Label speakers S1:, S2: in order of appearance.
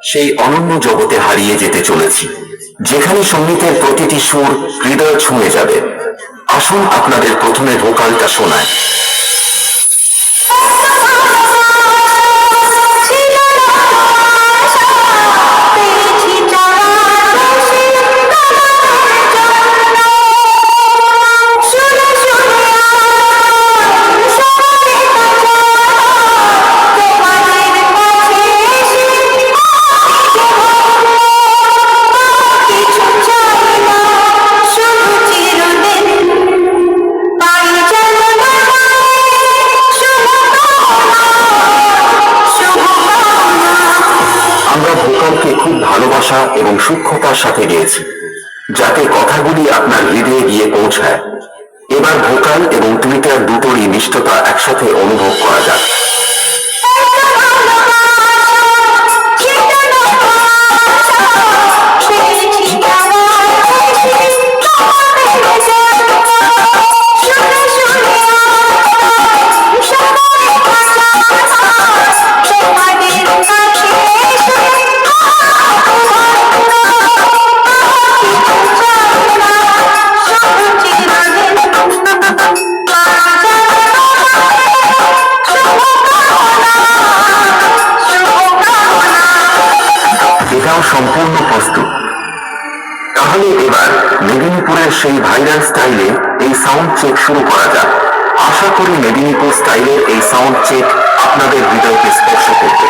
S1: সেই অনন্য জগতে হারিয়ে যেতে চলেছি, যেখানে সঙ্গীতের প্রতিটি সুর হৃদয় ছুঁয়ে যাবে। আসুন আপনাদের প্রথমে ভোকালটা শোনায়। খুব ভালোবাসা এবং সূক্ষ্মতার সাথে গেয়েছি, যাতে কথাগুলি আপনার হৃদয়ে গিয়ে পৌঁছায়। এবার ভোকাল এবং টুইটার দুটোরই নিষ্ঠতা একসাথে অনুভব করা যাক। সম্পূর্ণ প্রস্তুত। তাহলে এবার মেদিনীপুরের সেই ভাইরাল স্টাইলে এই সাউন্ড চেক শুরু করা যাক। আশা করি মেদিনীপুর স্টাইলের এই সাউন্ড চেক আপনাদের হৃদয়কে স্পর্শ করবে।